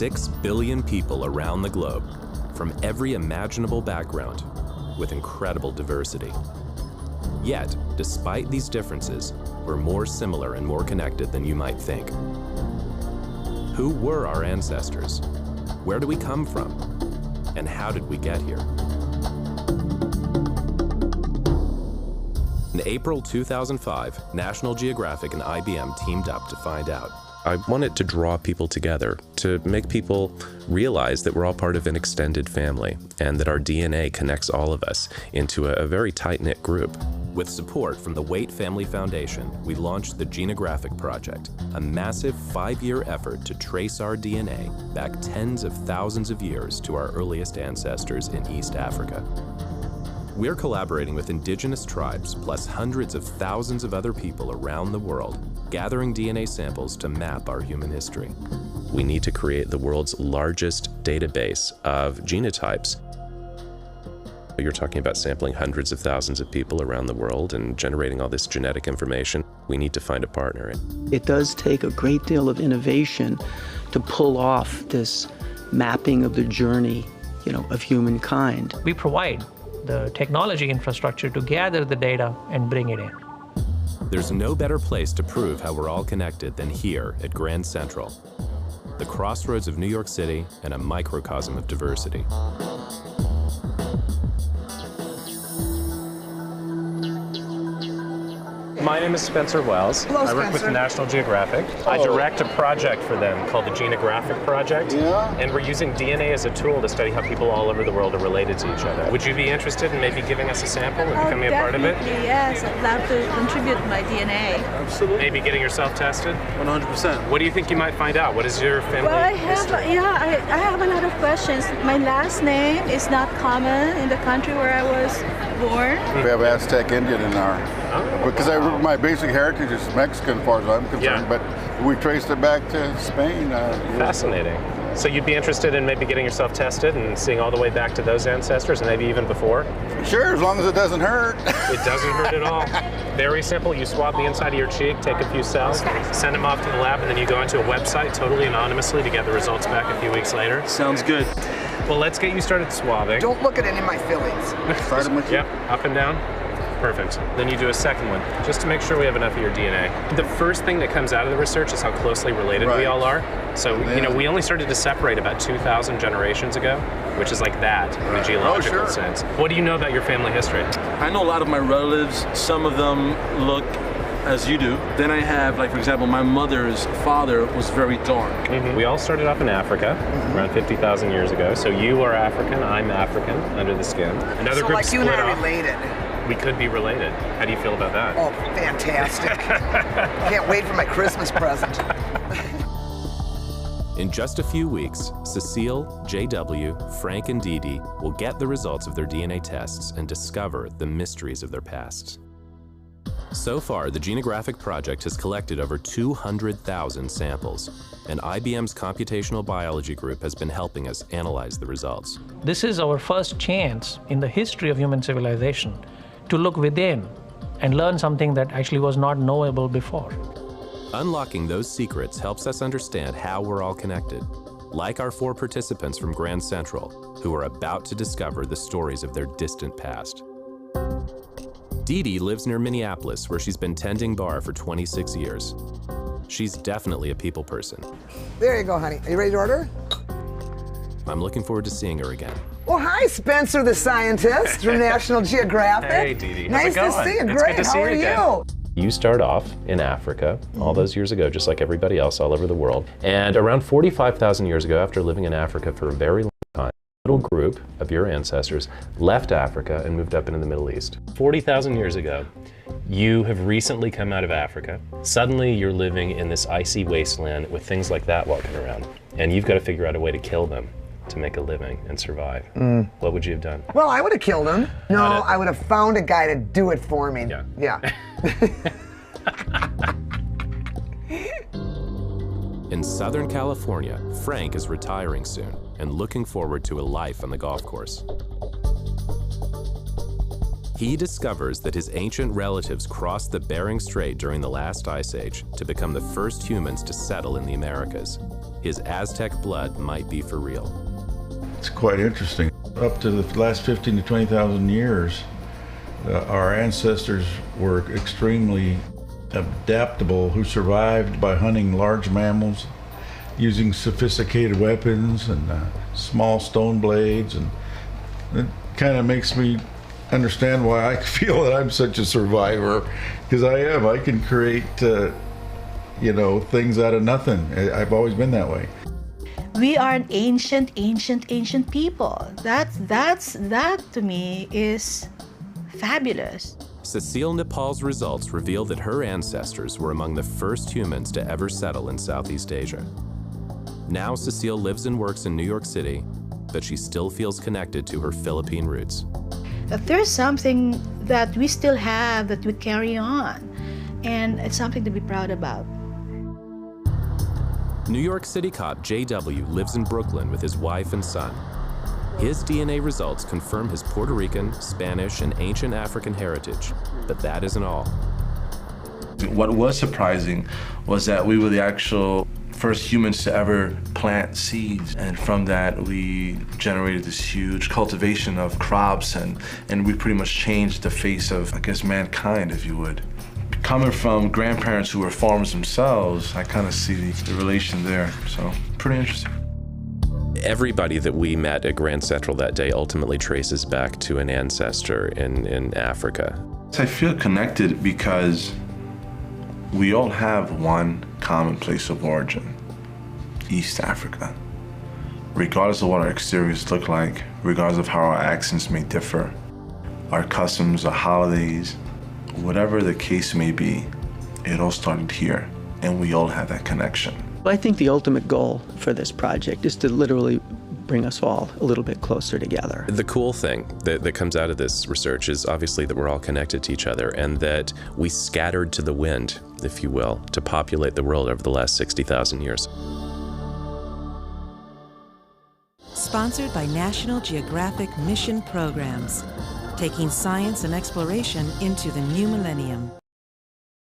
6 billion people around the globe, from every imaginable background, with incredible diversity. Yet, despite these differences, we're more similar and more connected than you might think. Who were our ancestors? Where do we come from? And how did we get here? In April 2005, National Geographic and IBM teamed up to find out. I wanted to draw people together, to make people realize that we're all part of an extended family and that our DNA connects all of us into a very tight-knit group. With support from the Waite Family Foundation, we launched the Genographic Project, a massive 5-year effort to trace our DNA back tens of thousands of years to our earliest ancestors in East Africa. We're collaborating with indigenous tribes plus hundreds of thousands of other people around the world, gathering DNA samples to map our human history. We need to create the world's largest database of genotypes. You're talking about sampling hundreds of thousands of people around the world and generating all this genetic information. We need to find a partner. It does take a great deal of innovation to pull off this mapping of the journey, of humankind. We provide the technology infrastructure to gather the data and bring it in. There's no better place to prove how we're all connected than here at Grand Central, the crossroads of New York City and a microcosm of diversity. My name is Spencer Wells. Hello, I work with National Geographic. I direct a project for them called the Genographic Project. Yeah. And we're using DNA as a tool to study how people all over the world are related to each other. Would you be interested in maybe giving us a sample and becoming a part of it? Yes, I'd love to contribute my DNA. Absolutely. Maybe getting yourself tested? 100%. What do you think you might find out? What is your family Well, I have a lot of questions. My last name is not common in the country where I was born. We have Aztec Indian in our, because my basic heritage is Mexican as far as I'm concerned, but we traced it back to Spain. Fascinating. So you'd be interested in maybe getting yourself tested and seeing all the way back to those ancestors and maybe even before? Sure, as long as it doesn't hurt. It doesn't hurt at all. Very simple. You swab the inside of your cheek, take a few cells, send them off to the lab, and then you go into a website totally anonymously to get the results back a few weeks later. Sounds good. Well, let's get you started swabbing. Don't look at any of my fillings. Starting with you? Yep, up and down. Perfect. Then you do a second one, just to make sure we have enough of your DNA. The first thing that comes out of the research is how closely related we all are. So, we only started to separate about 2,000 generations ago, which is like that in the geological sense. What do you know about your family history? I know a lot of my relatives. Some of them look as you do. Then I have, like, for example, my mother's father was very dark. We all started off in Africa around 50,000 years ago. So you are African, I'm African, under the skin. Another So group like you split and I off. related. We could be related. How do you feel about that? Oh, fantastic. Can't wait for my Christmas present. In just a few weeks, Cecile, JW, Frank, and Dee Dee will get the results of their DNA tests and discover the mysteries of their pasts. So far, the Genographic Project has collected over 200,000 samples, and IBM's computational biology group has been helping us analyze the results. This is our first chance in the history of human civilization to look within and learn something that actually was not knowable before. Unlocking those secrets helps us understand how we're all connected, like our 4 participants from Grand Central, who are about to discover the stories of their distant past. Dee Dee lives near Minneapolis, where she's been tending bar for 26 years. She's definitely a people person. There you go, honey. Are you ready to order? I'm looking forward to seeing her again. Well, hi, Spencer the scientist from National Geographic. Hey, Dee Dee. Nice to see you. Great. How are you? You start off in Africa all those years ago, just like everybody else all over the world. And around 45,000 years ago, after living in Africa for a very long time, a little group of your ancestors left Africa and moved up into the Middle East. 40,000 years ago, you have recently come out of Africa. Suddenly, you're living in this icy wasteland with things like that walking around. And you've got to figure out a way to kill them to make a living and survive. What would you have done? Well, I would have killed him. No, I would have found a guy to do it for me. Yeah. In Southern California, Frank is retiring soon and looking forward to a life on the golf course. He discovers that his ancient relatives crossed the Bering Strait during the last ice age to become the first humans to settle in the Americas. His Aztec blood might be for real. It's quite interesting. Up to the last 15 to 20,000 years, our ancestors were extremely adaptable, who survived by hunting large mammals, using sophisticated weapons and small stone blades, and it kind of makes me understand why I feel that I'm such a survivor, because I am. I can create, things out of nothing. I've always been that way. We are an ancient people. That to me is fabulous. Cecile Nepal's results reveal that her ancestors were among the first humans to ever settle in Southeast Asia. Now Cecile lives and works in New York City, but she still feels connected to her Philippine roots. That there's something that we still have that we carry on, and it's something to be proud about. New York City cop J.W. lives in Brooklyn with his wife and son. His DNA results confirm his Puerto Rican, Spanish, and ancient African heritage, but that isn't all. What was surprising was that we were the actual first humans to ever plant seeds, and from that we generated this huge cultivation of crops, and we pretty much changed the face of, I guess, mankind, if you would. Coming from grandparents who were farmers themselves, I kind of see the relation there, so pretty interesting. Everybody that we met at Grand Central that day ultimately traces back to an ancestor in Africa. I feel connected because we all have one common place of origin, East Africa. Regardless of what our exteriors look like, regardless of how our accents may differ, our customs, our holidays, whatever the case may be, it all started here, and we all have that connection. I think the ultimate goal for this project is to literally bring us all a little bit closer together. The cool thing that comes out of this research is obviously that we're all connected to each other, and that we scattered to the wind, if you will, to populate the world over the last 60,000 years. Sponsored by National Geographic Mission Programs, taking science and exploration into the new millennium.